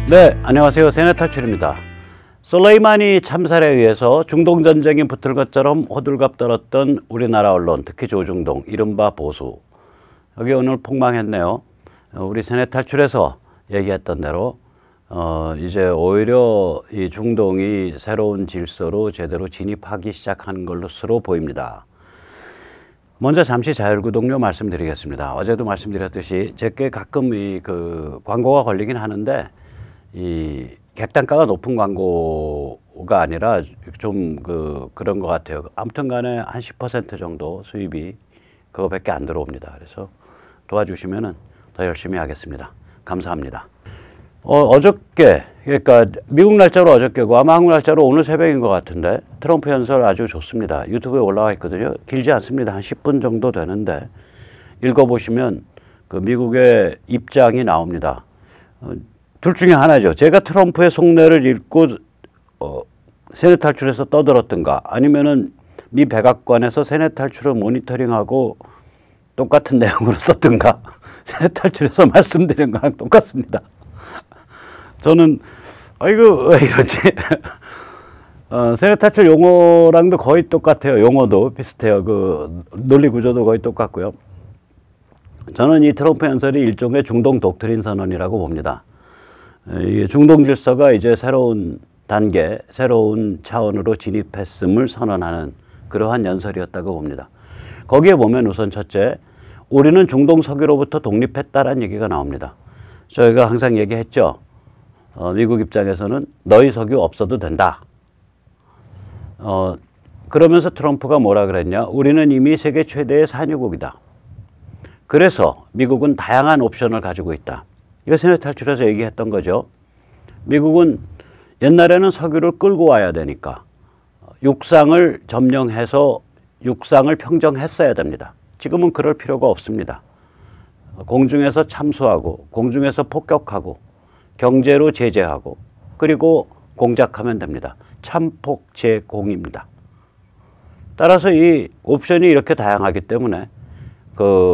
네, 안녕하세요. 세뇌 탈출입니다. 솔레이마니 참사에 의해서 중동전쟁이 붙을 것처럼 호들갑 떨었던 우리나라 언론, 특히 조중동, 이른바 보수. 여기 오늘 폭망했네요. 우리 세뇌 탈출에서 얘기했던 대로 이제 오히려 이 중동이 새로운 질서로 제대로 진입하기 시작하는 것으로 보입니다. 먼저 잠시 자율구독료 말씀드리겠습니다. 어제도 말씀드렸듯이 제게 가끔 이 광고가 걸리긴 하는데 이 객단가가 높은 광고가 아니라 좀 그런 것 같아요. 아무튼 간에 한 10% 정도 수입이 그거밖에 안 들어옵니다. 그래서 도와주시면은 더 열심히 하겠습니다. 감사합니다. 어저께, 그러니까 미국 날짜로 어저께고 아마 한국 날짜로 오늘 새벽인 것 같은데 트럼프 연설 아주 좋습니다. 유튜브에 올라와 있거든요. 길지 않습니다. 한 10분 정도 되는데 읽어보시면 그 미국의 입장이 나옵니다. 둘 중에 하나죠. 제가 트럼프의 속내를 읽고 세뇌 탈출에서 떠들었던가 아니면은 미 백악관에서 세뇌 탈출을 모니터링하고 똑같은 내용으로 썼던가 세뇌 탈출에서 말씀드린 거랑 똑같습니다. 저는 이거 왜 이러지? 세뇌 탈출 용어랑도 거의 똑같아요. 용어도 비슷해요. 그 논리 구조도 거의 똑같고요. 저는 이 트럼프 연설이 일종의 중동 독트린 선언이라고 봅니다. 이 중동 질서가 이제 새로운 단계, 새로운 차원으로 진입했음을 선언하는 그러한 연설이었다고 봅니다. 거기에 보면 우선 첫째, 우리는 중동 석유로부터 독립했다라는 얘기가 나옵니다. 저희가 항상 얘기했죠. 미국 입장에서는 너희 석유 없어도 된다. 그러면서 트럼프가 뭐라 그랬냐? 우리는 이미 세계 최대의 산유국이다. 그래서 미국은 다양한 옵션을 가지고 있다. 이거 세뇌 탈출에서 얘기했던 거죠. 미국은 옛날에는 석유를 끌고 와야 되니까 육상을 점령해서 육상을 평정했어야 됩니다. 지금은 그럴 필요가 없습니다. 공중에서 참수하고 공중에서 폭격하고 경제로 제재하고 그리고 공작하면 됩니다. 참폭제공입니다. 따라서 이 옵션이 이렇게 다양하기 때문에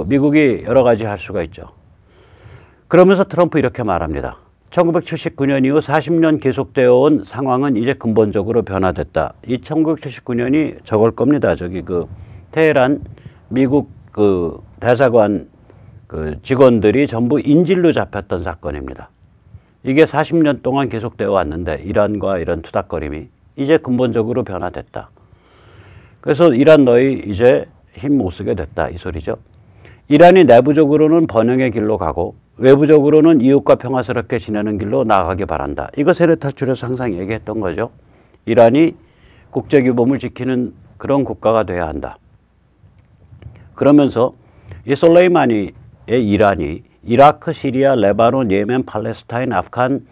미국이 여러 가지 할 수가 있죠. 그러면서 트럼프 이렇게 말합니다. 1979년 이후 40년 계속되어 온 상황은 이제 근본적으로 변화됐다. 이 1979년이 저걸 겁니다. 저기 테헤란 미국 대사관 직원들이 전부 인질로 잡혔던 사건입니다. 이게 40년 동안 계속되어 왔는데 이란과 이런 투닥거림이 이제 근본적으로 변화됐다. 그래서 이란 너희 이제 힘 못 쓰게 됐다 이 소리죠. 이란이 내부적으로는 번영의 길로 가고 외부적으로는 이웃과 평화스럽게 지내는 길로 나아가길 바란다. 이거 세뇌 탈출에서 항상 얘기했던 거죠. 이란이 국제규범을 지키는 그런 국가가 돼야 한다. 그러면서 이 솔레이마니의 이란이 이라크, 시리아, 레바논, 예멘, 팔레스타인, 아프간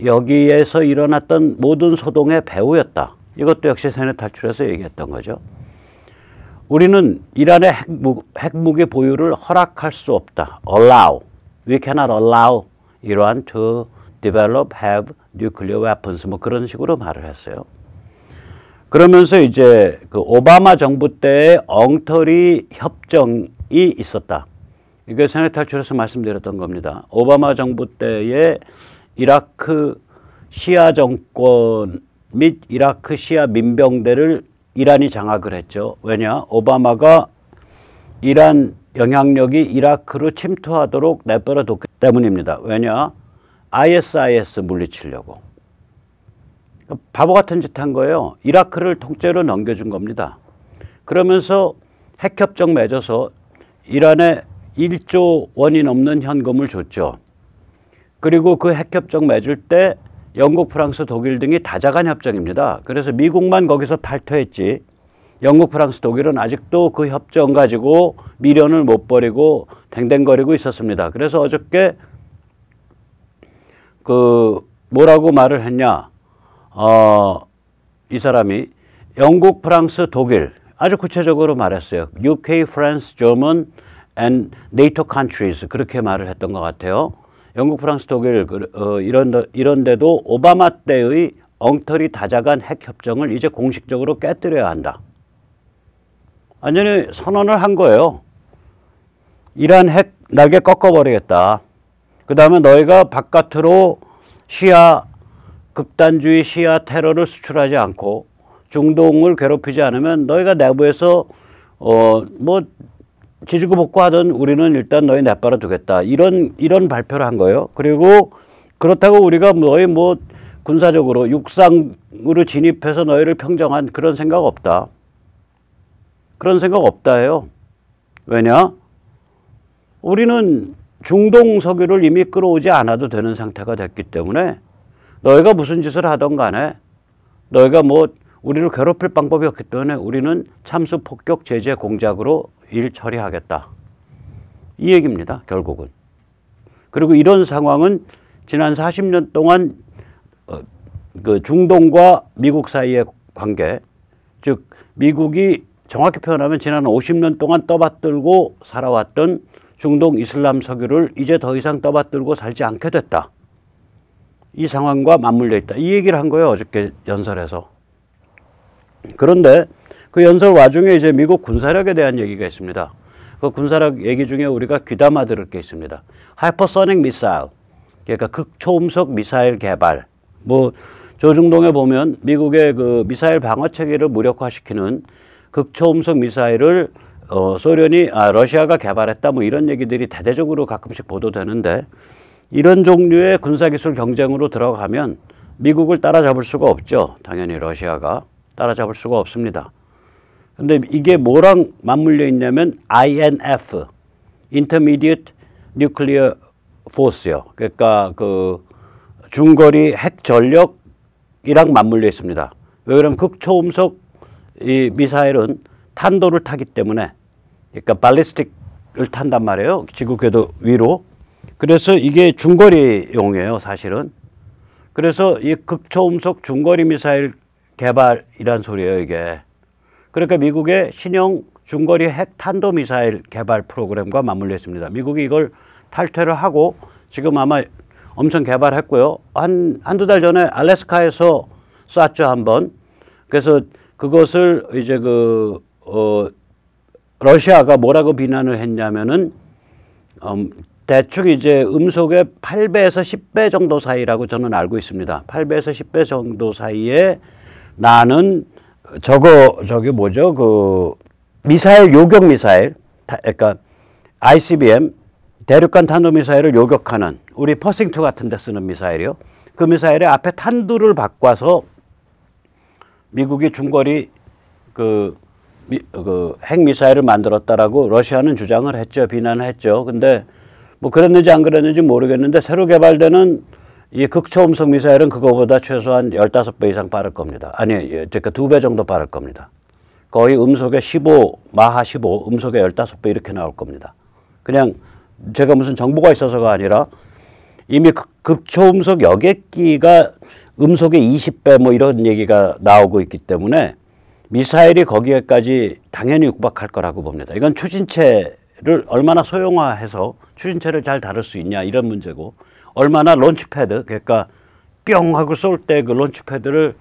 여기에서 일어났던 모든 소동의 배후였다. 이것도 역시 세뇌 탈출에서 얘기했던 거죠. 우리는 이란의 핵무기 보유를 허락할 수 없다. Allow. We cannot allow Iran to develop, have nuclear weapons. 뭐 그런 식으로 말을 했어요. 그러면서 이제 오바마 정부 때의 엉터리 협정이 있었다. 이게 세뇌 탈출에서 말씀드렸던 겁니다. 오바마 정부 때의 이라크 시아 정권 및 이라크 시아 민병대를 이란이 장악을 했죠. 왜냐? 오바마가 이란 영향력이 이라크로 침투하도록 내버려뒀기 때문입니다. 왜냐? ISIS 물리치려고. 바보 같은 짓 한 거예요. 이라크를 통째로 넘겨준 겁니다. 그러면서 핵협정 맺어서 이란에 1조 원이 넘는 현금을 줬죠. 그리고 그 핵협정 맺을 때 영국, 프랑스, 독일 등이 다자간 협정입니다. 그래서 미국만 거기서 탈퇴했지 영국, 프랑스, 독일은 아직도 그 협정 가지고 미련을 못 버리고 댕댕거리고 있었습니다. 그래서 어저께 뭐라고 말을 했냐? 이 사람이 영국, 프랑스, 독일 아주 구체적으로 말했어요. UK, France, German and NATO countries 그렇게 말을 했던 것 같아요. 영국, 프랑스, 독일 이런 데도 오바마 때의 엉터리 다자간 핵협정을 이제 공식적으로 깨뜨려야 한다. 완전히 선언을 한 거예요. 이란 핵 날개 꺾어버리겠다. 그 다음에 너희가 바깥으로 시아 극단주의 시아 테러를 수출하지 않고 중동을 괴롭히지 않으면 너희가 내부에서 뭐 지지고 볶고 하든 우리는 일단 너희 내버려 두겠다. 이런 발표를 한 거예요. 그리고 그렇다고 우리가 너희 뭐 군사적으로 육상으로 진입해서 너희를 평정한 그런 생각 없다. 그런 생각 없다 해요. 왜냐? 우리는 중동 석유를 이미 끌어오지 않아도 되는 상태가 됐기 때문에 너희가 무슨 짓을 하던 간에 너희가 뭐 우리를 괴롭힐 방법이 없기 때문에 우리는 참수 폭격 제재 공작으로 일 처리하겠다. 이 얘기입니다. 결국은. 그리고 이런 상황은 지난 40년 동안 그 중동과 미국 사이의 관계, 즉 미국이 정확히 표현하면 지난 50년 동안 떠받들고 살아왔던 중동 이슬람 석유를 이제 더 이상 떠받들고 살지 않게 됐다. 이 상황과 맞물려 있다. 이 얘기를 한 거예요. 어저께 연설에서. 그런데 그 연설 와중에 이제 미국 군사력에 대한 얘기가 있습니다. 그 군사력 얘기 중에 우리가 귀담아 들을 게 있습니다. 하이퍼소닉 미사일, 그러니까 극초음속 미사일 개발. 뭐 조중동에 보면 미국의 그 미사일 방어 체계를 무력화시키는 극초음속 미사일을 러시아가 개발했다 뭐 이런 얘기들이 대대적으로 가끔씩 보도되는데 이런 종류의 군사기술 경쟁으로 들어가면 미국을 따라잡을 수가 없죠. 당연히 러시아가 따라잡을 수가 없습니다. 근데 이게 뭐랑 맞물려 있냐면 INF, Intermediate Nuclear Force요. 그러니까 그 중거리 핵 전력이랑 맞물려 있습니다. 왜 그러면 극초음속 이 미사일은 탄도를 타기 때문에, 그러니까 발리스틱을 탄단 말이에요. 지구 궤도 위로. 그래서 이게 중거리용이에요, 사실은. 그래서 이 극초음속 중거리 미사일 개발이란 소리예요, 이게. 그러니까 미국의 신형 중거리 핵 탄도 미사일 개발 프로그램과 맞물려 있습니다. 미국이 이걸 탈퇴를 하고 지금 아마 엄청 개발했고요. 한두 달 전에 알래스카에서 쐈죠, 한번. 그래서 그것을 이제 러시아가 뭐라고 비난을 했냐면은, 대충 이제 음속의 8배에서 10배 정도 사이라고 저는 알고 있습니다. 8배에서 10배 정도 사이에 나는 저기 뭐죠? 그 미사일, 요격 미사일, 그러니까 ICBM, 대륙간 탄도미사일을 요격하는 우리 퍼싱2 같은 데 쓰는 미사일이요. 그 미사일의 앞에 탄두를 바꿔서 미국이 중거리 핵 미사일을 만들었다라고 러시아는 주장을 했죠. 비난을 했죠. 근데 뭐 그랬는지 안 그랬는지 모르겠는데 새로 개발되는 이 극초음속 미사일은 그거보다 최소한 15배 이상 빠를 겁니다. 아니, 그러니까 2배 정도 빠를 겁니다. 거의 음속에 15, 마하 15, 음속에 15배 이렇게 나올 겁니다. 그냥 제가 무슨 정보가 있어서가 아니라 이미 극초음속 여객기가 음속에 20배 뭐 이런 얘기가 나오고 있기 때문에 미사일이 거기에까지 당연히 육박할 거라고 봅니다. 이건 추진체를 얼마나 소형화해서 추진체를 잘 다룰 수 있냐 이런 문제고, 얼마나 론치패드, 그러니까 뿅 하고 쏠 때 그 론치패드를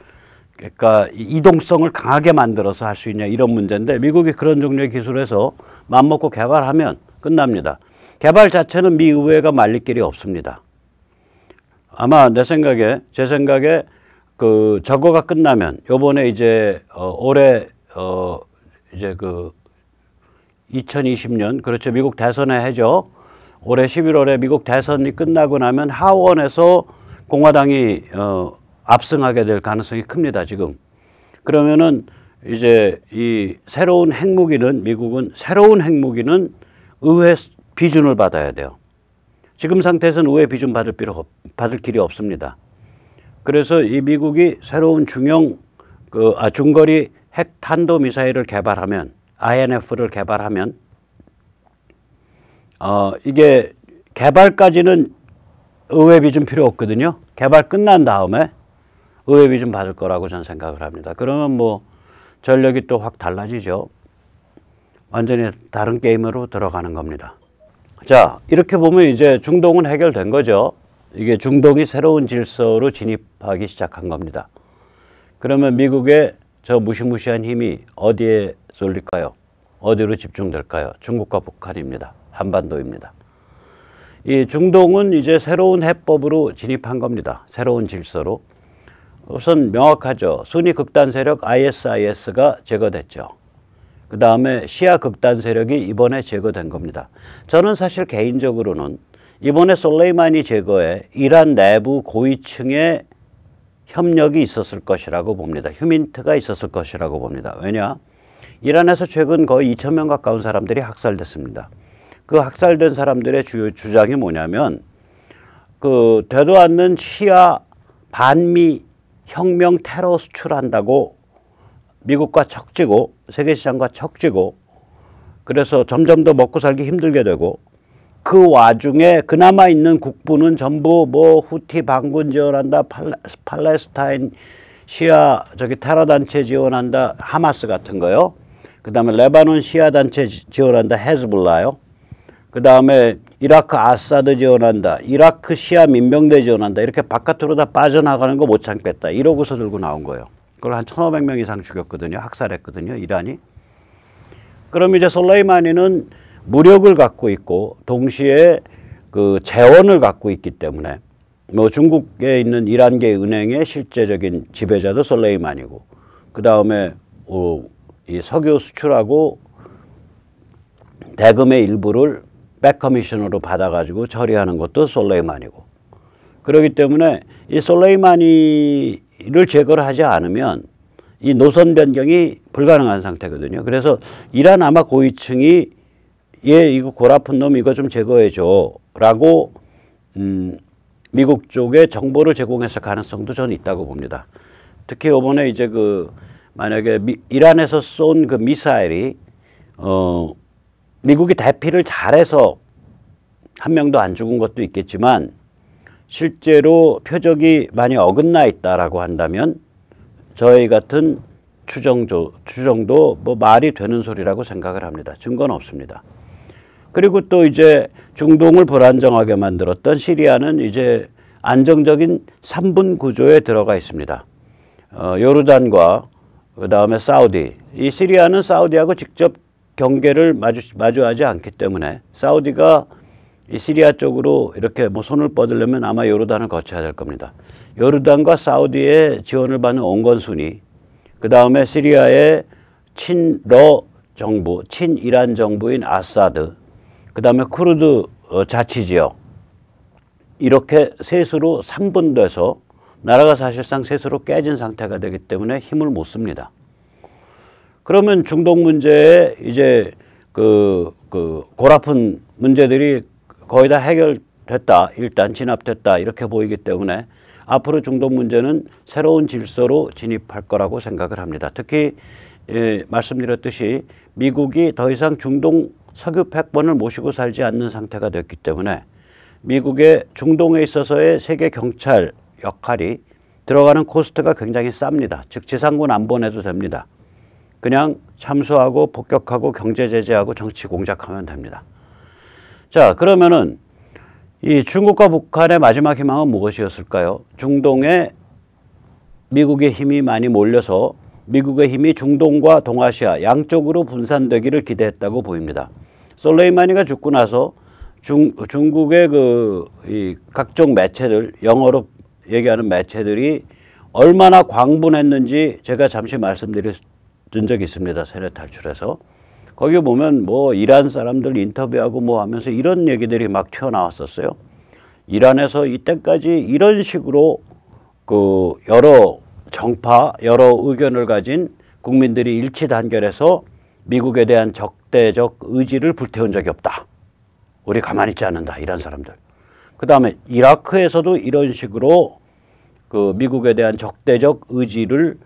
그러니까 이동성을 강하게 만들어서 할 수 있냐 이런 문제인데, 미국이 그런 종류의 기술에서 맘먹고 개발하면 끝납니다. 개발 자체는 미 의회가 말릴 길이 없습니다. 아마 제 생각에 그 저거가 끝나면 요번에 이제 올해 이제 그 2020년 그렇죠, 미국 대선에 해죠. 올해 11월에 미국 대선이 끝나고 나면 하원에서 공화당이 압승하게 될 가능성이 큽니다, 지금. 그러면은 이제 이 새로운 핵무기는, 미국은 새로운 핵무기는 의회 비준을 받아야 돼요. 지금 상태에서는 의회 비준 받을 길이 없습니다. 그래서 이 미국이 새로운 중거리 핵 탄도 미사일을 개발하면, INF를 개발하면, 이게 개발까지는 의회 비준 필요 없거든요. 개발 끝난 다음에 의회 비준 받을 거라고 저는 생각을 합니다. 그러면 뭐 전력이 또 확 달라지죠. 완전히 다른 게임으로 들어가는 겁니다. 자, 이렇게 보면 이제 중동은 해결된 거죠. 이게 중동이 새로운 질서로 진입하기 시작한 겁니다. 그러면 미국의 저 무시무시한 힘이 어디에 쏠릴까요? 어디로 집중될까요? 중국과 북한입니다. 한반도입니다. 이 중동은 이제 새로운 해법으로 진입한 겁니다. 새로운 질서로. 우선 명확하죠. 순위 극단 세력 ISIS가 제거됐죠. 그 다음에 시아 극단 세력이 이번에 제거된 겁니다. 저는 사실 개인적으로는 이번에 솔레이마니 제거에 이란 내부 고위층의 협력이 있었을 것이라고 봅니다. 휴민트가 있었을 것이라고 봅니다. 왜냐? 이란에서 최근 거의 2,000명 가까운 사람들이 학살됐습니다. 그 학살된 사람들의 주요 주장이 뭐냐면 그 되도 않는 시아 반미 혁명 테러 수출한다고 미국과 척지고 세계 시장과 척지고 그래서 점점 더 먹고 살기 힘들게 되고 그 와중에 그나마 있는 국부는 전부 뭐 후티 반군 지원한다, 팔레스타인 시아 저기 테러 단체 지원한다, 하마스 같은 거요. 그다음에 레바논 시아 단체 지원한다, 헤즈볼라요. 그다음에 이라크 아사드 지원한다, 이라크 시아 민병대 지원한다. 이렇게 바깥으로 다 빠져나가는 거 못 참겠다. 이러고서 들고 나온 거예요. 그걸 한 1,500명 이상 죽였거든요. 학살했거든요. 이란이. 그럼 이제 솔레이마니는 무력을 갖고 있고 동시에 그 재원을 갖고 있기 때문에 뭐 중국에 있는 이란계 은행의 실제적인 지배자도 솔레이마니고 그 다음에 이 석유 수출하고 대금의 일부를 백커미션으로 받아가지고 처리하는 것도 솔레이마니고 그렇기 때문에 이 솔레이마니를 제거를 하지 않으면 이 노선 변경이 불가능한 상태거든요. 그래서 이란 아마 고위층이 얘 이거 골아픈 놈 이거 좀 제거해줘 라고 미국 쪽에 정보를 제공했을 가능성도 저는 있다고 봅니다. 특히 이번에 이제 그 만약에 이란에서 쏜 그 미사일이 미국이 대피를 잘해서 한 명도 안 죽은 것도 있겠지만 실제로 표적이 많이 어긋나 있다라고 한다면 저희 같은 추정도 뭐 말이 되는 소리라고 생각을 합니다. 증거는 없습니다. 그리고 또 이제 중동을 불안정하게 만들었던 시리아는 이제 안정적인 3분 구조에 들어가 있습니다. 요르단과 그 다음에 사우디. 이 시리아는 사우디하고 직접 경계를 마주하지 않기 때문에 사우디가 이 시리아 쪽으로 이렇게 뭐 손을 뻗으려면 아마 요르단을 거쳐야 될 겁니다. 요르단과 사우디의 지원을 받는 온건순위, 그 다음에 시리아의 친러 정부, 친이란 정부인 아사드, 그 다음에 쿠르드 자치지역 이렇게 셋으로 3분돼서 나라가 사실상 셋으로 깨진 상태가 되기 때문에 힘을 못 씁니다. 그러면 중동 문제에 이제 그 골아픈 문제들이 거의 다 해결됐다, 일단 진압됐다 이렇게 보이기 때문에 앞으로 중동 문제는 새로운 질서로 진입할 거라고 생각을 합니다. 특히 말씀드렸듯이 미국이 더 이상 중동 석유 패권을 모시고 살지 않는 상태가 됐기 때문에 미국의 중동에 있어서의 세계 경찰 역할이 들어가는 코스트가 굉장히 쌉니다. 즉 지상군 안 보내도 됩니다. 그냥 참수하고 폭격하고 경제 제재하고 정치 공작하면 됩니다. 자, 그러면은 이 중국과 북한의 마지막 희망은 무엇이었을까요? 중동에 미국의 힘이 많이 몰려서 미국의 힘이 중동과 동아시아 양쪽으로 분산되기를 기대했다고 보입니다. 솔레이마니가 죽고 나서 중국의 이 각종 매체들, 영어로 얘기하는 매체들이 얼마나 광분했는지 제가 잠시 말씀드린 적이 있습니다. 세뇌 탈출해서. 거기 보면 뭐 이란 사람들 인터뷰하고 뭐 하면서 이런 얘기들이 막 튀어나왔었어요. 이란에서 이때까지 이런 식으로 그 여러 정파, 여러 의견을 가진 국민들이 일치 단결해서 미국에 대한 적대적 의지를 불태운 적이 없다. 우리 가만히 있지 않는다. 이란 사람들. 그 다음에 이라크에서도 이런 식으로 그 미국에 대한 적대적 의지를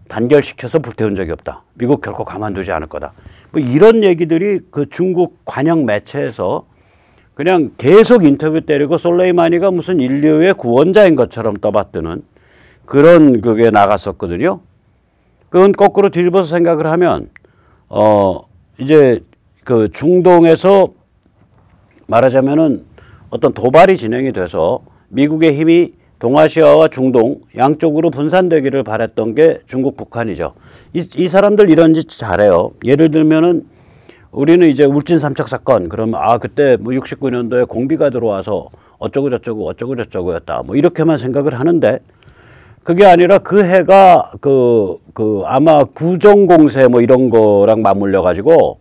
단결시켜서 불태운 적이 없다. 미국 결코 가만두지 않을 거다. 뭐 이런 얘기들이 그 중국 관영 매체에서 그냥 계속 인터뷰 때리고 솔레이마니가 무슨 인류의 구원자인 것처럼 떠받드는 그런 그게 나갔었거든요. 그건 거꾸로 뒤집어서 생각을 하면 이제 그 중동에서 말하자면은 어떤 도발이 진행이 돼서 미국의 힘이 동아시아와 중동 양쪽으로 분산되기를 바랬던 게 중국, 북한이죠. 이 사람들 이런 짓 잘해요. 예를 들면은 우리는 이제 울진 삼척 사건 그러면 그때 뭐 69년도에 공비가 들어와서 어쩌고 저쩌고였다 뭐 이렇게만 생각을 하는데 그게 아니라 그 해가 아마 구정공세 뭐 이런 거랑 맞물려 가지고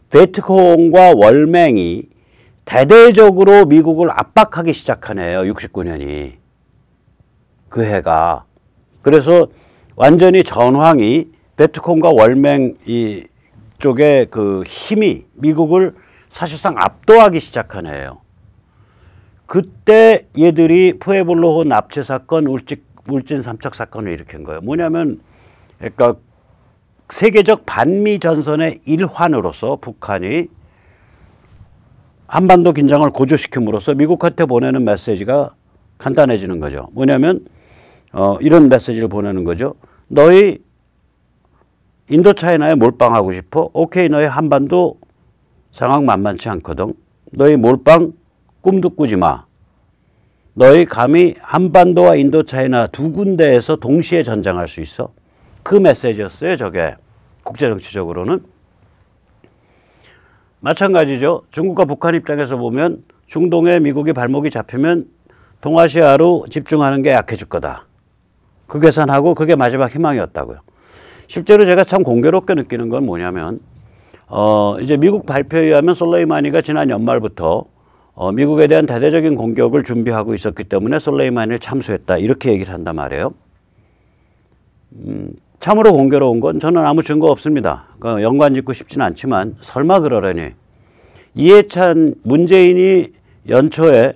베트콩과 월맹이 대대적으로 미국을 압박하기 시작한 해예요. 69년이 그 해가. 그래서 완전히 전황이 베트콩과 월맹 이 쪽의 그 힘이 미국을 사실상 압도하기 시작한 해예요. 그때 얘들이 푸에블로호 납치 사건, 울진 삼척 사건을 일으킨 거예요. 뭐냐면 그러니까 세계적 반미 전선의 일환으로서 북한이 한반도 긴장을 고조시킴으로써 미국한테 보내는 메시지가 간단해지는 거죠. 뭐냐면 이런 메시지를 보내는 거죠. 너희 인도차이나에 몰빵하고 싶어? 오케이, 너희 한반도 상황 만만치 않거든. 너희 몰빵 꿈도 꾸지 마. 너희 감히 한반도와 인도차이나 두 군데에서 동시에 전쟁할 수 있어? 그 메시지였어요. 저게 국제정치적으로는. 마찬가지죠. 중국과 북한 입장에서 보면 중동에 미국이 발목이 잡히면 동아시아로 집중하는 게 약해질 거다. 그 계산하고 그게 마지막 희망이었다고요. 실제로 제가 참 공교롭게 느끼는 건 뭐냐면 이제 미국 발표에 의하면 솔레이마니가 지난 연말부터 미국에 대한 대대적인 공격을 준비하고 있었기 때문에 솔레이마니를 참수했다. 이렇게 얘기를 한단 말이에요. 참으로 공교로운 건 저는 아무 증거 없습니다. 연관 짓고 싶지는 않지만 설마 그러려니. 이해찬 문재인이 연초에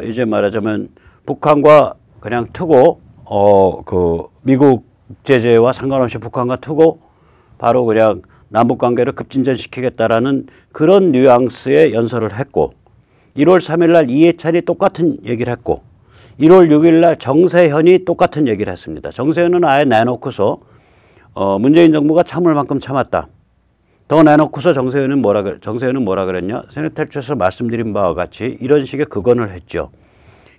이제 말하자면 북한과 그냥 트고 미국 제재와 상관없이 북한과 트고 바로 그냥 남북 관계를 급진전시키겠다라는 그런 뉘앙스의 연설을 했고 1월 3일 날 이해찬이 똑같은 얘기를 했고 1월 6일 날 정세현이 똑같은 얘기를 했습니다. 정세현은 아예 내놓고서 문재인 정부가 참을 만큼 참았다. 더 내놓고서 정세현은 뭐라 그랬냐? 세네탈출에서 말씀드린 바와 같이 이런 식의 극언을 했죠.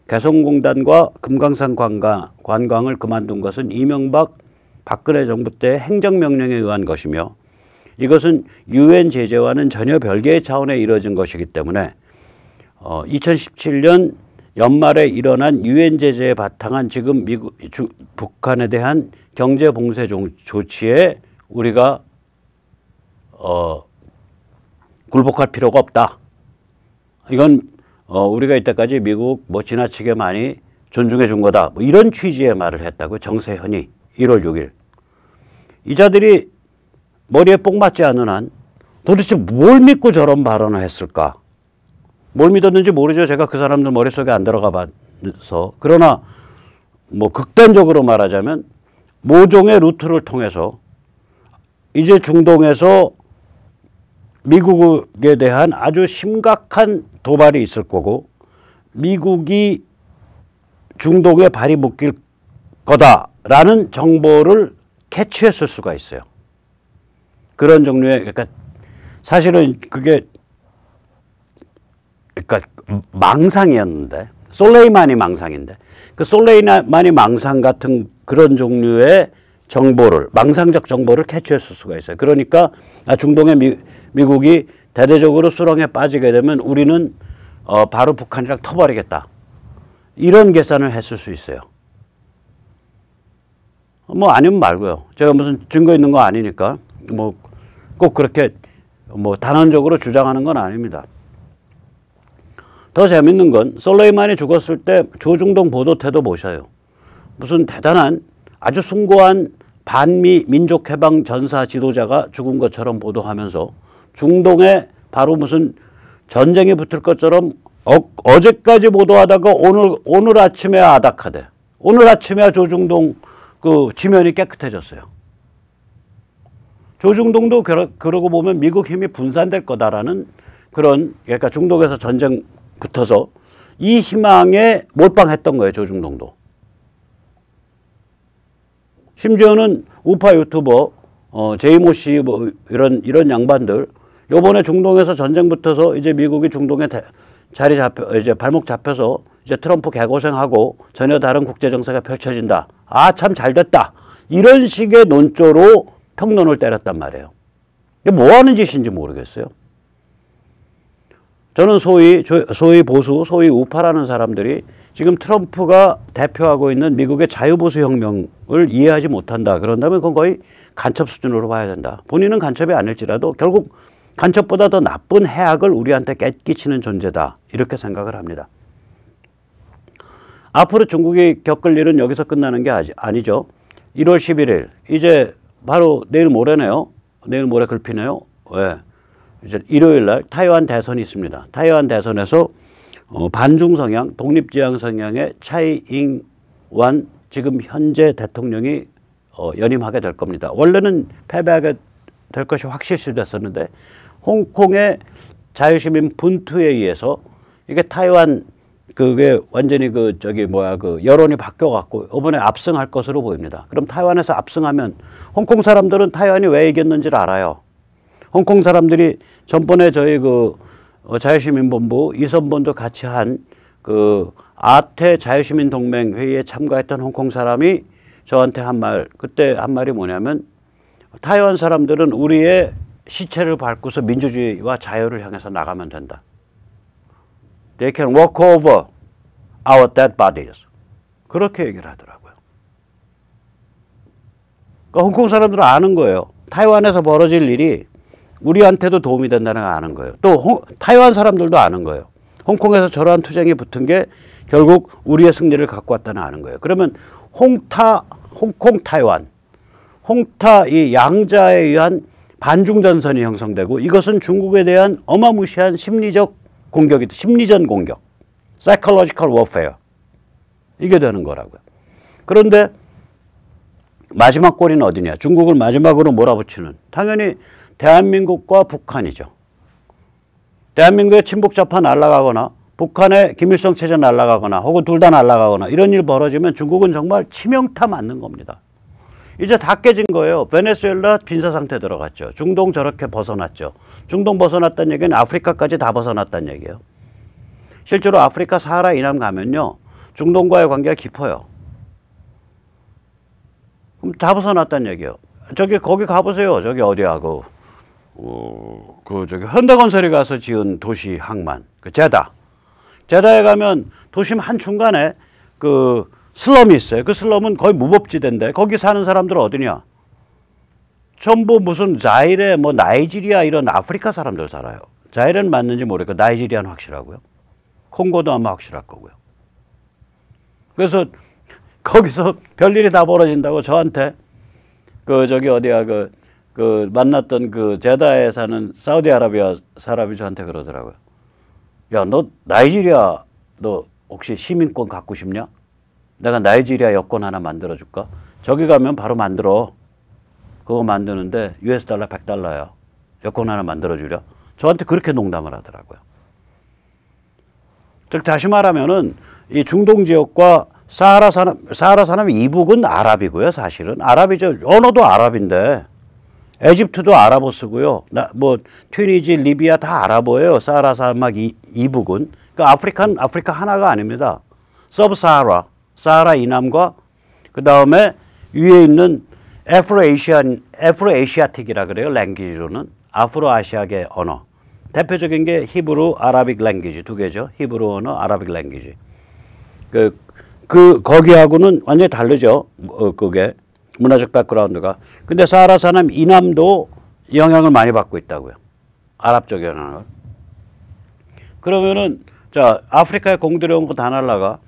개성공단과 금강산 관광을 그만둔 것은 이명박 박근혜 정부 때 행정명령에 의한 것이며 이것은 유엔 제재와는 전혀 별개의 차원에 이루어진 것이기 때문에 2017년 연말에 일어난 유엔 제재에 바탕한 지금 북한에 대한 경제 봉쇄 조치에 우리가 굴복할 필요가 없다. 이건 우리가 이때까지 미국 뭐 지나치게 많이 존중해 준 거다. 뭐 이런 취지의 말을 했다고 정세현이 1월 6일. 이 자들이 머리에 뽕 맞지 않는 한 도대체 뭘 믿고 저런 발언을 했을까? 뭘 믿었는지 모르죠. 제가 그 사람들 머릿속에 안 들어가 봐서. 그러나 뭐 극단적으로 말하자면 모종의 루트를 통해서 이제 중동에서 미국에 대한 아주 심각한 도발이 있을 거고 미국이 중동에 발이 묶일 거다라는 정보를 캐치했을 수가 있어요. 그런 종류의 그러니까 사실은 그게 그러니까 망상이었는데 솔레이마니 망상인데 그 솔레이마니 망상 같은 그런 종류의 정보를 망상적 정보를 캐치했을 수가 있어요. 그러니까 중동에 미국이 대대적으로 수렁에 빠지게 되면 우리는 바로 북한이랑 터버리겠다. 이런 계산을 했을 수 있어요. 뭐 아니면 말고요. 제가 무슨 증거 있는 거 아니니까 뭐 꼭 그렇게 뭐 단언적으로 주장하는 건 아닙니다. 더 재밌는 건 솔레이마니 죽었을 때 조중동 보도 태도 보셔요. 무슨 대단한 아주 숭고한 반미 민족해방 전사 지도자가 죽은 것처럼 보도하면서 중동에 바로 무슨 전쟁이 붙을 것처럼 어제까지 보도하다가 오늘 아침에 아닥하대. 오늘 아침에 조중동 그 지면이 깨끗해졌어요. 조중동도 그러고 보면 미국 힘이 분산될 거다라는 그런 그러니까 중동에서 전쟁 붙어서 이 희망에 몰빵했던 거예요. 조중동도. 심지어는 우파 유튜버 제이모 씨 뭐 이런 양반들 요번에 중동에서 전쟁 붙어서 이제 미국이 중동에 이제 발목 잡혀서 이제 트럼프 개고생하고 전혀 다른 국제 정세가 펼쳐진다. 참 잘 됐다. 이런 식의 논조로 평론을 때렸단 말이에요. 이게 뭐 하는 짓인지 모르겠어요. 저는 소위 보수, 소위 우파라는 사람들이 지금 트럼프가 대표하고 있는 미국의 자유보수 혁명을 이해하지 못한다. 그런다면 그건 거의 간첩 수준으로 봐야 된다. 본인은 간첩이 아닐지라도 결국 간첩보다 더 나쁜 해악을 우리한테 끼치는 존재다. 이렇게 생각을 합니다. 앞으로 중국이 겪을 일은 여기서 끝나는 게 아니죠. 1월 11일 이제 바로 내일 모레네요. 내일 모레 글피네요. 왜? 이제 일요일 날 타이완 대선이 있습니다. 타이완 대선에서 반중 성향, 독립지향 성향의 차이잉완 지금 현재 대통령이 연임하게 될 겁니다. 원래는 패배하게 될 것이 확실시됐었는데 홍콩의 자유시민 분투에 의해서 이게 타이완 그게 완전히 여론이 바뀌어갖고 이번에 압승할 것으로 보입니다. 그럼 타이완에서 압승하면 홍콩 사람들은 타이완이 왜 이겼는지를 알아요. 홍콩 사람들이 전번에 저희 자유시민본부 이선본도 같이 한 아태 자유시민동맹 회의에 참가했던 홍콩 사람이 저한테 그때 한 말이 뭐냐면 타이완 사람들은 우리의 시체를 밟고서 민주주의와 자유를 향해서 나가면 된다. They can walk over our dead bodies. 그렇게 얘기를 하더라고요. 그러니까 홍콩 사람들은 아는 거예요. 타이완에서 벌어질 일이 우리한테도 도움이 된다는 걸 아는 거예요. 또 타이완 사람들도 아는 거예요. 홍콩에서 저러한 투쟁이 붙은 게 결국 우리의 승리를 갖고 왔다는 아는 거예요. 그러면 홍콩 타이완, 홍타 이 양자에 의한 반중전선이 형성되고 이것은 중국에 대한 어마무시한 심리전 공격, psychological warfare 이게 되는 거라고요. 그런데 마지막 골은 어디냐? 중국을 마지막으로 몰아붙이는 당연히 대한민국과 북한이죠. 대한민국의 친북좌파 날아가거나 북한의 김일성 체제 날아가거나 혹은 둘 다 날아가거나 이런 일 벌어지면 중국은 정말 치명타 맞는 겁니다. 이제 다 깨진 거예요. 베네수엘라 빈사 상태 들어갔죠. 중동 저렇게 벗어났죠. 중동 벗어났다는 얘기는 아프리카까지 다 벗어났다는 얘기예요. 실제로 아프리카 사하라 이남 가면요. 중동과의 관계가 깊어요. 그럼 다 벗어났다는 얘기예요. 거기 가보세요. 저기 어디야 저기 현대건설이 가서 지은 도시 항만 제다에 가면 도심 한중간에 슬럼이 있어요. 그 슬럼은 거의 무법지대인데 거기 사는 사람들은 어디냐? 전부 무슨 자이레 나이지리아 이런 아프리카 사람들 살아요. 자이레는 맞는지 모르겠고 나이지리아는 확실하고요. 콩고도 아마 확실할 거고요. 그래서 거기서 별일이 다 벌어진다고 저한테 만났던 제다에 사는 사우디아라비아 사람이 저한테 그러더라고요. 야, 너 나이지리아 너 혹시 시민권 갖고 싶냐? 내가 나이지리아 여권 하나 만들어줄까? 저기 가면 바로 만들어. 그거 만드는데 US 달러 100달러야. 여권 하나 만들어주랴. 저한테 그렇게 농담을 하더라고요. 즉 다시 말하면은 이 중동 지역과 사하라 산업 이북은 아랍이고요. 사실은 아랍이죠. 언어도 아랍인데 에집트도 아랍어 쓰고요. 튀니지, 리비아 다 아랍어예요. 사하라 사막 이북은. 그러니까 아프리카 하나가 아닙니다. 사하라 이남과 그 다음에 위에 있는 애프로에시아틱이라 그래요. 랭귀지로는 아프로아시아계 언어. 대표적인 게 히브루, 아라빅 랭귀지 두 개죠. 히브루 언어, 아라빅 랭귀지. 거기하고는 완전히 다르죠. 그게 문화적 백그라운드가. 근데 사하라 산업 이남도 영향을 많이 받고 있다고요. 아랍 쪽 영향을. 그러면은 자 아프리카에 공 들여온 거 다 날라가.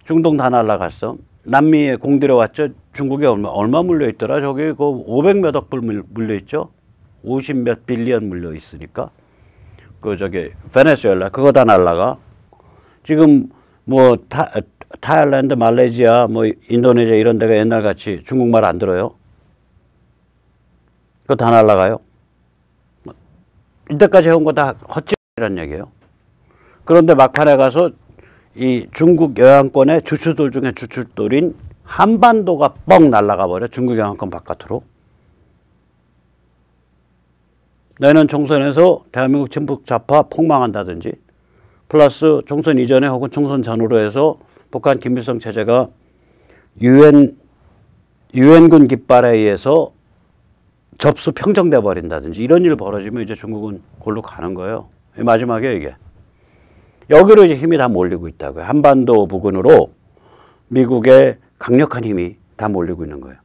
중동 다 날라갔어. 남미에 공 들여왔죠. 중국에 얼마 물려 있더라. 저기 500몇 억 불 물려 있죠. 50 몇 빌리언 물려 있으니까. 베네수엘라 그거 다 날라가. 지금 타일랜드, 말레이시아, 인도네시아 이런 데가 옛날 같이 중국말 안 들어요. 그거 다 날라가요. 이때까지 해온 거 다 헛짓이란 얘기예요. 그런데 막판에 가서 이 중국 영향권의 주축돌 중에 주축돌인 한반도가 뻥 날아가 버려. 중국 영향권 바깥으로. 내년 총선에서 대한민국 친북좌파 폭망한다든지 플러스 총선 이전에 혹은 총선 전후로 해서 북한 김일성 체제가 유엔군 깃발에 의해서 접수 평정돼 버린다든지 이런 일 벌어지면 이제 중국은 골로 가는 거예요. 마지막에 이게 여기로 이제 힘이 다 몰리고 있다고요. 한반도 부근으로 미국의 강력한 힘이 다 몰리고 있는 거예요.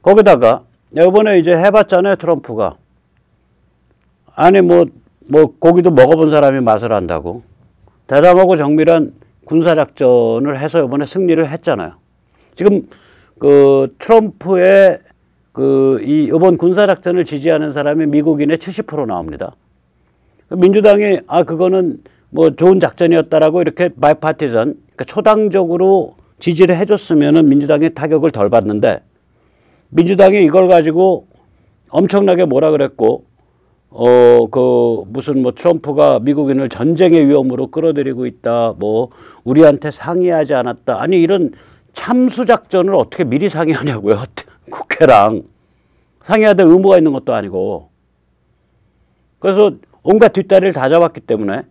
거기다가 이번에 이제 해봤잖아요. 트럼프가. 아니 뭐 고기도 먹어본 사람이 맛을 안다고 대담하고 정밀한 군사작전을 해서 이번에 승리를 했잖아요. 지금 그 트럼프의 이번 군사작전을 지지하는 사람이 미국인의 70% 나옵니다. 민주당이 그거는 뭐 좋은 작전이었다라고 이렇게 바이파티전, 그러니까 초당적으로 지지를 해줬으면은 민주당이 타격을 덜 받는데 민주당이 이걸 가지고 엄청나게 뭐라 그랬고 무슨 뭐 트럼프가 미국인을 전쟁의 위험으로 끌어들이고 있다. 뭐 우리한테 상의하지 않았다. 아니 이런 참수 작전을 어떻게 미리 상의하냐고요. 국회랑 상의해야 될 의무가 있는 것도 아니고. 그래서 온갖 뒷다리를 다 잡았기 때문에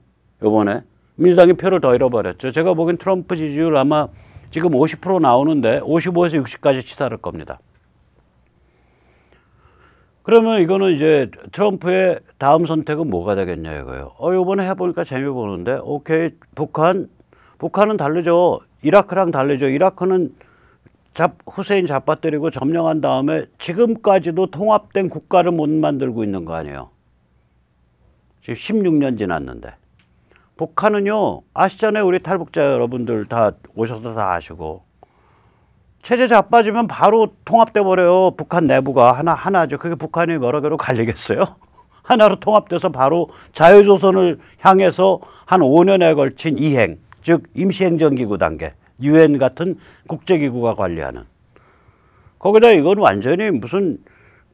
이번에 민주당이 표를 더 잃어버렸죠. 제가 보기엔 트럼프 지지율 아마 지금 50% 나오는데 55에서 60까지 치달을 겁니다. 그러면 이거는 이제 트럼프의 다음 선택은 뭐가 되겠냐 이거예요. 이번에 해보니까 재미 보는데 오케이 북한은 다르죠. 이라크랑 다르죠. 이라크는 후세인 잡아뜨리고 점령한 다음에 지금까지도 통합된 국가를 못 만들고 있는 거 아니에요. 지금 16년 지났는데. 북한은요 아시잖아요. 우리 탈북자 여러분들 다 오셔서 다 아시고 체제 자빠지면 바로 통합돼 버려요. 북한 내부가 하나죠. 그게 북한이 여러 개로 갈리겠어요? 하나로 통합돼서 바로 자유조선을 향해서 한 5년에 걸친 이행, 즉 임시행정기구 단계, UN 같은 국제기구가 관리하는. 거기다 이건 완전히 무슨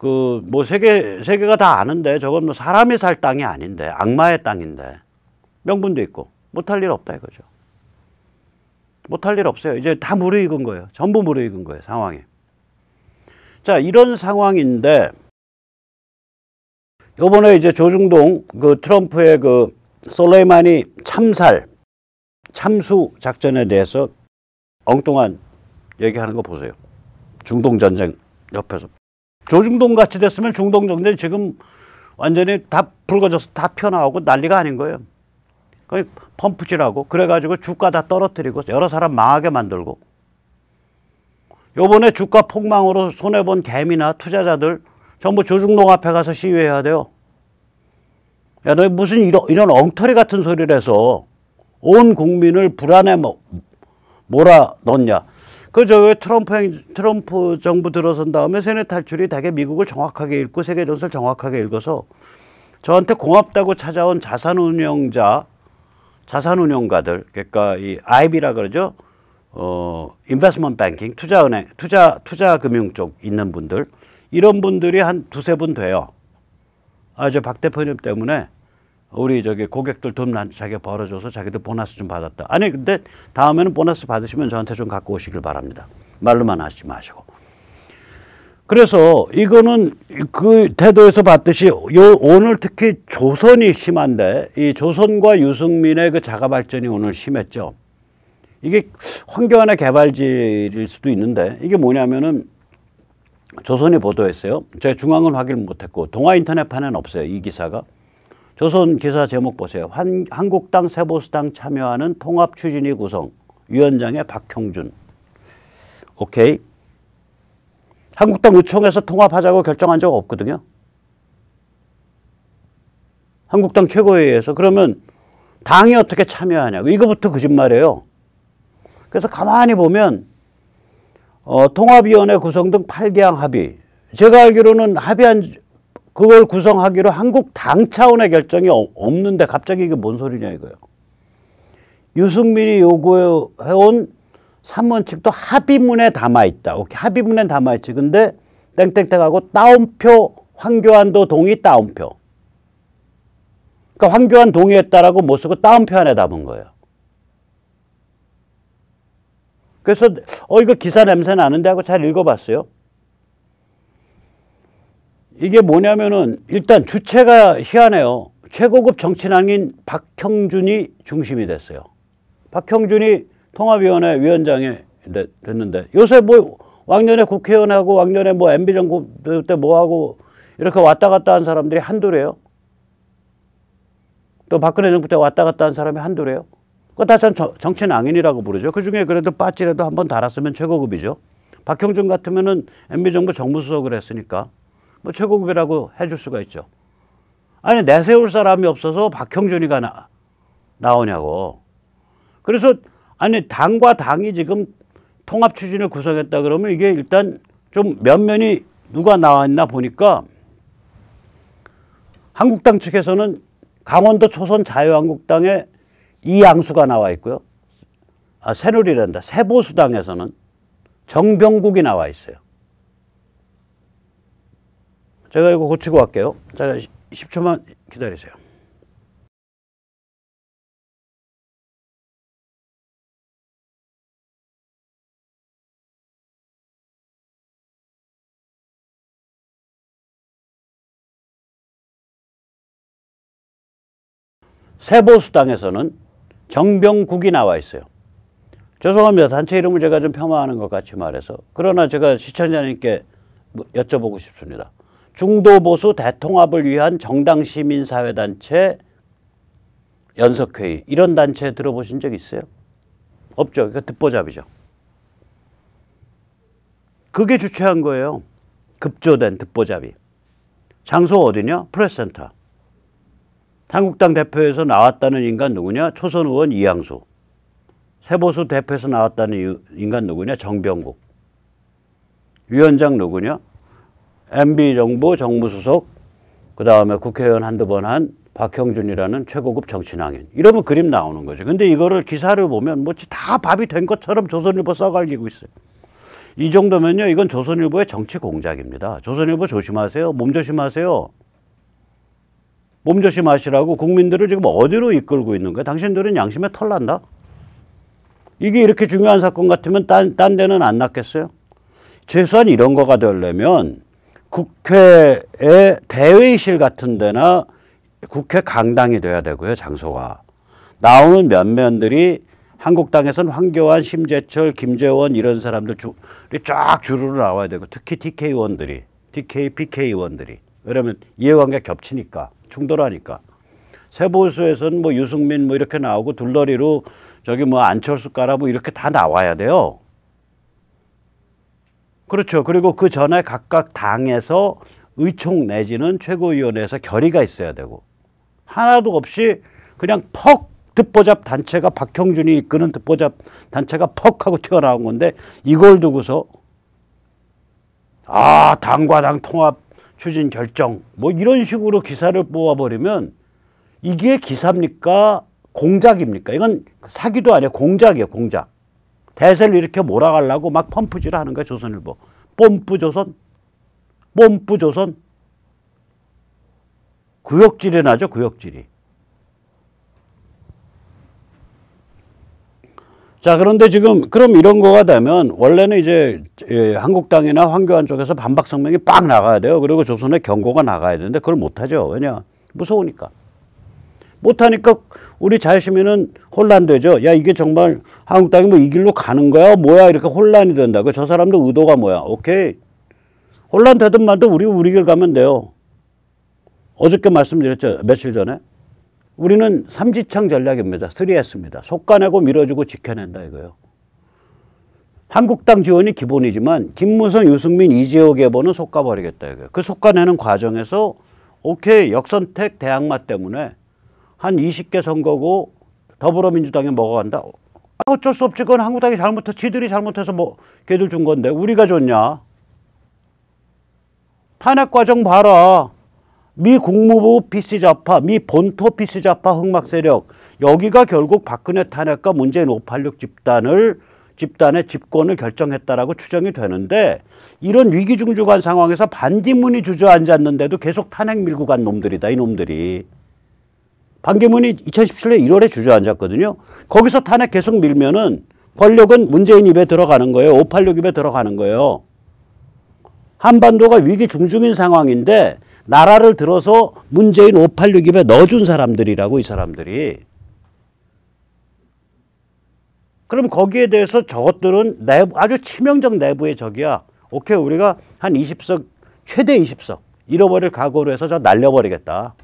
뭐 세계가 다 아는데 저건 뭐 사람이 살 땅이 아닌데 악마의 땅인데 명분도 있고 못할 일 없다 이거죠. 못할 일 없어요. 이제 다 무르익은 거예요. 전부 무르익은 거예요. 상황이. 자, 이런 상황인데 요번에 이제 조중동 트럼프의 솔레이마니 참수 작전에 대해서 엉뚱한 얘기하는 거 보세요. 중동 전쟁 옆에서. 조중동 같이 됐으면 중동 전쟁 지금 완전히 다 붉어져서 다 튀어나오고 난리가 아닌 거예요. 펌프질하고 그래가지고 주가 다 떨어뜨리고 여러 사람 망하게 만들고 요번에 주가 폭망으로 손해본 개미나 투자자들 전부 조중동 앞에 가서 시위해야 돼요. 야, 너 무슨 이런 엉터리 같은 소리를 해서 온 국민을 불안에 몰아넣냐. 트럼프 정부 들어선 다음에 세뇌 탈출이 되게 미국을 정확하게 읽고 세계 정세를 정확하게 읽어서 저한테 고맙다고 찾아온 자산운용가들, 그러니까 이 IB라 그러죠. 인베스트먼트 뱅킹, 투자은행, 투자금융 쪽 있는 분들, 이런 분들이 한 두세 분 돼요. 저 박 대표님 때문에 우리 고객들 돈 자기가 벌어줘서 자기들 보너스 좀 받았다. 아니 근데 다음에는 보너스 받으시면 저한테 좀 갖고 오시길 바랍니다. 말로만 하지 마시고. 그래서 이거는 그 태도에서 봤듯이 오늘 특히 조선이 심한데 이 조선과 유승민의 그 자가 발전이 오늘 심했죠. 이게 황교안의 개발질일 수도 있는데 이게 뭐냐면은 조선이 보도했어요. 제가 중앙은 확인 못했고 동아인터넷판에는 없어요. 이 기사가. 조선 기사 제목 보세요. 한국당 세보수당 참여하는 통합추진위 구성 위원장의 박형준. 오케이. 한국당 의총에서 통합하자고 결정한 적 없거든요. 한국당 최고회의에서. 그러면 당이 어떻게 참여하냐고. 이거부터 거짓말이에요. 그래서 가만히 보면 통합위원회 구성 등 8개항 합의. 제가 알기로는 그걸 구성하기로 한국당 차원의 결정이 없는데 갑자기 이게 뭔 소리냐 이거예요. 유승민이 요구해온 3원칙도 합의문에 담아있다. 오케이. 합의문에 담아있지. 근데 땡땡땡하고 따옴표 황교안도 동의 따옴표. 그러니까 황교안 동의했다라고 못 쓰고 따옴표 안에 담은 거예요. 그래서 이거 기사 냄새 나는데 하고 잘 읽어봤어요. 이게 뭐냐면은 일단 주체가 희한해요. 최고급 정치인인 박형준이 중심이 됐어요. 박형준이 통합위원회 위원장이 됐는데 요새 뭐 왕년에 국회의원하고 왕년에 뭐 MB 정부 때 뭐하고 이렇게 왔다 갔다 한 사람들이 한둘이에요. 또 박근혜 정부 때 왔다 갔다 한 사람이 한둘이에요. 그거 다 전 정치 낭인이라고 부르죠. 그중에 그래도 빠찌라도 한번 달았으면 최고급이죠. 박형준 같으면은 MB정부 정무수석을 했으니까 뭐 최고급이라고 해줄 수가 있죠. 아니 내세울 사람이 없어서 박형준이가 나오냐고. 그래서 아니 당과 당이 지금 통합 추진을 구성했다 그러면 이게 일단 좀 면면이 누가 나와 있나 보니까 한국당 측에서는 강원도 초선 자유한국당에 이양수가 나와 있고요. 새누리란다. 새보수당에서는 정병국이 나와 있어요. 제가 이거 고치고 갈게요. 제가 10초만 기다리세요. 새보수당에서는 정병국이 나와 있어요. 죄송합니다. 단체 이름을 제가 좀 폄하하는 것 같이 말해서. 그러나 제가 시청자님께 여쭤보고 싶습니다. 중도보수 대통합을 위한 정당시민사회단체 연석회의, 이런 단체 들어보신 적 있어요? 없죠. 그러니까 듣보잡이죠. 그게 주최한 거예요. 급조된 듣보잡이. 장소 어디냐? 프레스센터. 한국당 대표에서 나왔다는 인간 누구냐? 초선 의원 이양수. 새보수 대표에서 나왔다는 인간 누구냐? 정병국. 위원장 누구냐? MB정부 정무수석, 그 다음에 국회의원 한두 번 한 박형준이라는 최고급 정치낭인. 이러면 그림 나오는 거죠. 근데 이거를 기사를 보면 뭐지 다 밥이 된 것처럼 조선일보 써갈리고 있어요. 이 정도면요, 이건 조선일보의 정치 공작입니다. 조선일보 조심하세요. 몸조심하세요. 몸조심하시라고 국민들을 지금 어디로 이끌고 있는 거야? 당신들은 양심에 털 난다? 이게 이렇게 중요한 사건 같으면 딴 데는 안 났겠어요? 최소한 이런 거가 되려면 국회의 대회의실 같은 데나 국회 강당이 돼야 되고요, 장소가. 나오는 면면들이 한국당에서는 황교안, 심재철, 김재원 이런 사람들 쫙 주르르 나와야 되고, 특히 DK 의원들이, DK, PK 의원들이. 왜냐면 이해관계 겹치니까, 충돌하니까. 새보수에서는 뭐 유승민 뭐 이렇게 나오고 둘러리로 저기 뭐 안철수 까라 뭐 이렇게 다 나와야 돼요. 그렇죠. 그리고 그 전에 각각 당에서 의총 내지는 최고위원회에서 결의가 있어야 되고, 하나도 없이 그냥 퍽 듣보잡 단체가, 박형준이 이끄는 듣보잡 단체가 퍽 하고 튀어나온 건데, 이걸 두고서 당과 당 통합 추진 결정 뭐 이런 식으로 기사를 뽑아버리면 이게 기사입니까? 공작입니까? 이건 사기도 아니에요. 공작이에요. 공작. 대세를 이렇게 몰아가려고 막 펌프질 하는 거야, 조선일보. 뽐뿌조선? 뽐뿌조선? 구역질이 나죠, 구역질이. 자, 그런데 지금 그럼 이런 거가 되면 원래는 이제 한국당이나 황교안 쪽에서 반박 성명이 빡 나가야 돼요. 그리고 조선에 경고가 나가야 되는데 그걸 못하죠. 왜냐? 무서우니까. 못하니까 우리 자유시민은 혼란되죠. 야, 이게 정말 한국당이 뭐 이 길로 가는 거야? 뭐야? 이렇게 혼란이 된다고. 저 사람도 의도가 뭐야? 오케이. 혼란되든 말든 우리 길 가면 돼요. 어저께 말씀드렸죠. 며칠 전에. 우리는 삼지창 전략입니다. 3S입니다. 속가내고 밀어주고 지켜낸다 이거예요. 한국당 지원이 기본이지만 김무성, 유승민, 이재호 계보는 속가버리겠다 이거예요. 그 속가내는 과정에서 오케이, 역선택 대항마 때문에 한 20개 선거고 더불어민주당이 먹어간다. 어쩔 수 없지. 그건 한국당이 잘못해서, 지들이 잘못해서 뭐 걔들 준 건데 우리가 줬냐. 탄핵 과정 봐라. 미 국무부 PC좌파, 미 본토 PC좌파 흑막 세력, 여기가 결국 박근혜 탄핵과 문재인 586 집단의 집권을 결정했다라고 추정이 되는데, 이런 위기중주간 상황에서 반기문이 주저앉았는데도 계속 탄핵 밀고 간 놈들이다, 이 놈들이. 반기문이 2017년 1월에 주저앉았거든요. 거기서 탄핵 계속 밀면은 권력은 문재인 입에 들어가는 거예요. 586 입에 들어가는 거예요. 한반도가 위기 중중인 상황인데 나라를 들어서 문재인 586 입에 넣어준 사람들이라고, 이 사람들이. 그럼 거기에 대해서 저것들은 아주 치명적 내부의 적이야. 오케이, 우리가 한 20석, 최대 20석, 잃어버릴 각오로 해서 저 날려버리겠다.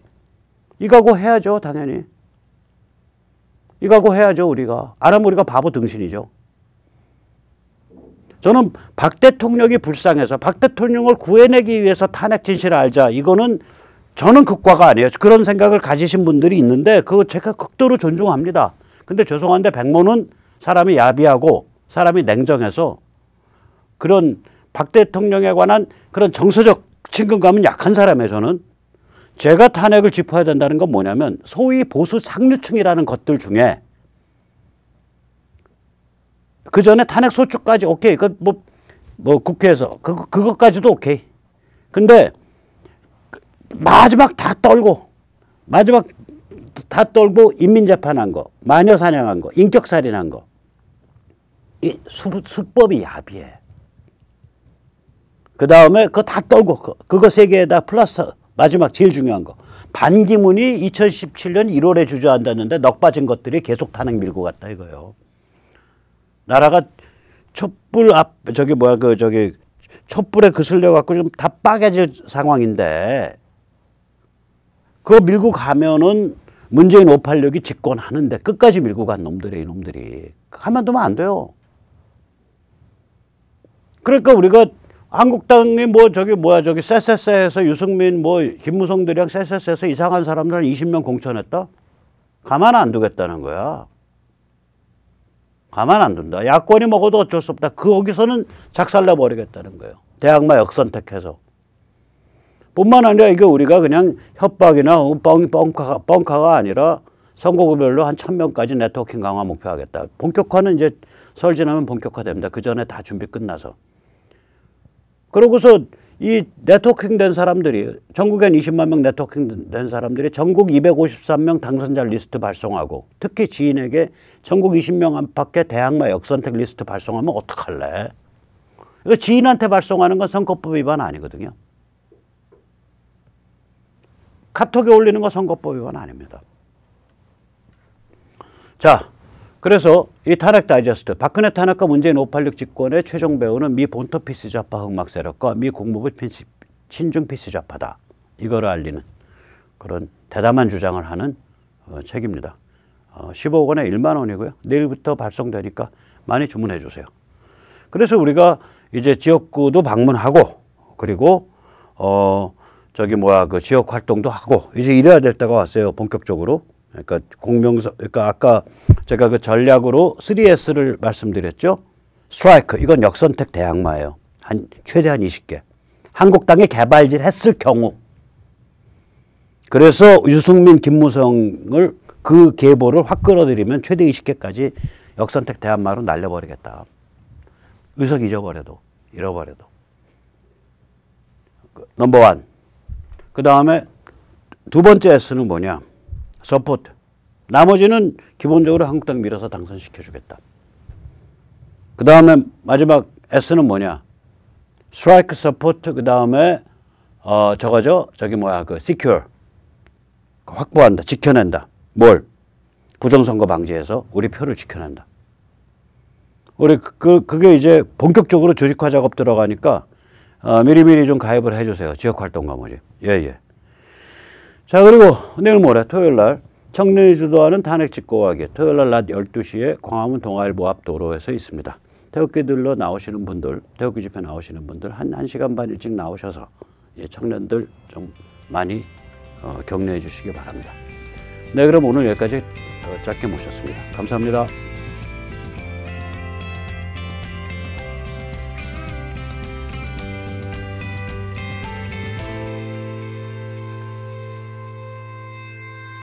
이 각오 해야죠, 당연히. 이 각오 해야죠, 우리가. 안 하면 우리가 바보 등신이죠. 저는 박 대통령이 불쌍해서 박 대통령을 구해내기 위해서 탄핵 진실을 알자. 이거는 저는 극과가 아니에요. 그런 생각을 가지신 분들이 있는데 그거 제가 극도로 존중합니다. 근데 죄송한데 백모는 사람이 야비하고 사람이 냉정해서 그런 박 대통령에 관한 그런 정서적 친근감은 약한 사람이에요, 저는. 제가 탄핵을 짚어야 된다는 건 뭐냐면 소위 보수 상류층이라는 것들 중에 그 전에 탄핵 소추까지 오케이. 그 뭐 국회에서 그것까지도 오케이. 근데 마지막 다 떨고 인민재판한 거, 마녀 사냥한 거, 인격살인한 거. 이 수법이 야비해. 그 다음에 그거 다 떨고 그거 세 개에다 플러스 마지막 제일 중요한 거. 반기문이 2017년 1월에 주저앉았는데 넋 빠진 것들이 계속 탄핵 밀고 갔다 이거예요. 나라가 촛불 촛불에 그슬려 갖고 지금 다 빠개질 상황인데 그거 밀고 가면은 문재인 586이 집권하는데 끝까지 밀고 간 놈들이 이놈들이 가만두면 안 돼요. 그러니까 우리가 한국당이 쎄쎄쎄해서 유승민 김무성들이랑 쎄쎄쎄해서 이상한 사람들 20명 공천했다? 가만 안 두겠다는 거야. 가만 안 둔다. 야권이 먹어도 어쩔 수 없다. 거기서는 작살내 버리겠다는 거예요. 대항마 역선택해서. 뿐만 아니라 이게 우리가 그냥 협박이나 뻥카가 아니라 선거구별로 한 1000명까지 네트워킹 강화 목표하겠다. 본격화는 이제 설 지나면 본격화됩니다. 그 전에 다 준비 끝나서. 그러고서 이 네트워킹 된 사람들이 전국엔 20만 명 네트워킹 된 사람들이 전국 253명 당선자 리스트 발송하고 특히 지인에게 전국 20명 안팎의 대항마 역선택 리스트 발송하면 어떡할래? 이거 지인한테 발송하는 건 선거법 위반 아니거든요. 카톡에 올리는 거 선거법 위반 아닙니다. 자, 그래서 이 탄핵 다이제스트, 박근혜 탄핵과 문재인 586 집권의 최종 배후는 미 본토 피스 좌파 흑막 세력과 미 국무부 친중 피스 좌파다. 이거를 알리는 그런 대담한 주장을 하는 책입니다. 15억 원에 1만 원이고요. 내일부터 발송되니까 많이 주문해 주세요. 그래서 우리가 이제 지역구도 방문하고 그리고 그 지역 활동도 하고 이제 이래야 될 때가 왔어요. 본격적으로. 그러니까 아까 제가 그 전략으로 3S를 말씀드렸죠. 스트라이크, 이건 역선택 대항마예요. 최대한 20개. 한국당이 개발질 했을 경우. 그래서 유승민, 김무성을 그 계보를 확 끌어들이면 최대 20개까지 역선택 대항마로 날려버리겠다. 의석 잃어버려도. 넘버 원. 그 다음에 두 번째 S는 뭐냐. 서포트. 나머지는 기본적으로 한국당 밀어서 당선시켜주겠다. 그 다음에 마지막 S는 뭐냐. 스트라이크 서포트, 그 다음에 secure. 확보한다. 지켜낸다. 뭘? 부정선거 방지해서 우리 표를 지켜낸다. 우리 그게 이제 본격적으로 조직화 작업 들어가니까 미리미리 좀 가입을 해주세요. 지역활동 과모지. 예. 자, 그리고 내일 모레 토요일 날 청년이 주도하는 탄핵 집권하기 토요일 날 낮 12시에 광화문 동아일보 앞 도로에서 있습니다. 태극기 들러 나오시는 분들, 태극기 집회 나오시는 분들 한 1시간 반 일찍 나오셔서 청년들 좀 많이 격려해 주시기 바랍니다. 네, 그럼 오늘 여기까지 짧게 모셨습니다. 감사합니다.